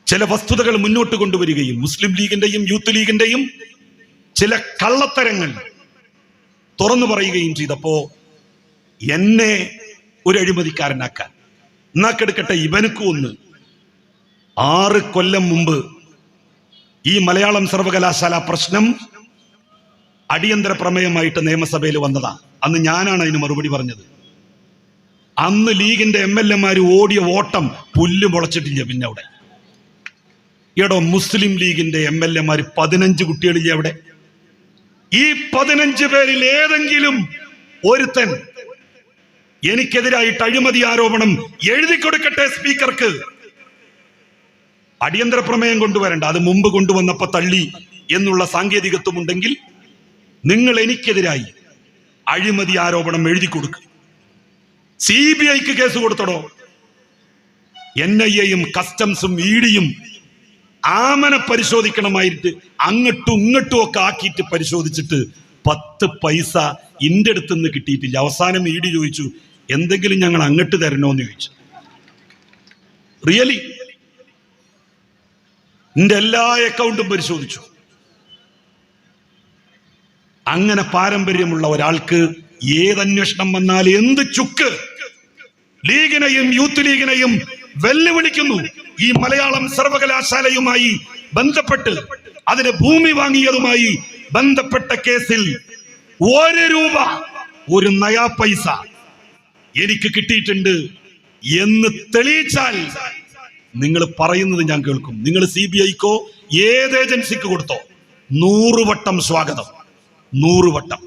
ചില വസ്തുതകൾ മുന്നോട്ട് കൊണ്ടുവരികയും മുസ്ലിം ലീഗിന്റെയും യൂത്ത് ലീഗിന്റെയും ചില കള്ളത്തരങ്ങൾ തുറന്നു പറയുകയും ചെയ്തപ്പോ എന്നെ ഒരു അഴിമതിക്കാരനാക്കാൻ എന്നാക്കെടുക്കട്ടെ. ഇവനക്ക് ഒന്ന് 6 കൊല്ലം മുമ്പ് ഈ മലയാളം സർവകലാശാല പ്രശ്നം അടിയന്തര പ്രമേയമായിട്ട് നിയമസഭയിൽ വന്നതാ. അന്ന് ഞാനാണ് അതിന് മറുപടി പറഞ്ഞത്. അന്ന് ലീഗിന്റെ MLA ഓടിയ ഓട്ടം പുല്ല് മുളച്ചിട്ടില്ല. പിന്നെ അവിടെ എടോ മുസ്ലിം ലീഗിന്റെ MLA 15 കുട്ടികളില്ലേ അവിടെ? ഈ 15 പേരിൽ ഏതെങ്കിലും ഒരുത്തൻ എനിക്കെതിരായിട്ട് അഴിമതി ആരോപണം എഴുതി കൊടുക്കട്ടെ സ്പീക്കർക്ക്. അടിയന്തര പ്രമേയം കൊണ്ടുവരണ്ട, അത് മുമ്പ് കൊണ്ടുവന്നപ്പോ തള്ളി എന്നുള്ള സാങ്കേതികത്വം ഉണ്ടെങ്കിൽ നിങ്ങൾ എനിക്കെതിരായി അഴിമതി ആരോപണം എഴുതി കൊടുക്കുക. CBIക്ക് കേസ് കൊടുത്തടോ. NIA-യും കസ്റ്റംസും ED-യും ആമനെ പരിശോധിക്കണമായിട്ട് അങ്ങോട്ടും ഇങ്ങോട്ടും ഒക്കെ ആക്കിയിട്ട് പരിശോധിച്ചിട്ട് 10 പൈസ ഇന്റെ അടുത്ത് നിന്ന് കിട്ടിയിട്ടില്ല. അവസാനം ED ചോദിച്ചു, എന്തെങ്കിലും ഞങ്ങൾ അങ്ങോട്ട് തരണോന്ന് ചോദിച്ചു. റിയലി എന്റെ എല്ലാ അക്കൗണ്ടും പരിശോധിച്ചു. അങ്ങനെ പാരമ്പര്യമുള്ള ഒരാൾക്ക് ഏതന്വേഷണം വന്നാൽ എന്ത് ചുക്ക് ലീഗിനെയും യൂത്ത് ലീഗിനെയും വെല്ലുവിളിക്കുന്നു. ഈ മലയാളം സർവകലാശാലയുമായി ബന്ധപ്പെട്ട് അതിന് ഭൂമി വാങ്ങിയതുമായി ബന്ധപ്പെട്ട കേസിൽ 1 രൂപ 1 നയാ പൈസ എനിക്ക് കിട്ടിയിട്ടുണ്ട് എന്ന് തെളിയിച്ചാൽ നിങ്ങൾ പറയുന്നത് ഞാൻ കേൾക്കും. നിങ്ങൾ CBIക്കോ ഏത് ഏജൻസിക്ക് കൊടുത്തോ 100 വട്ടം സ്വാഗതം, 100 വട്ടം.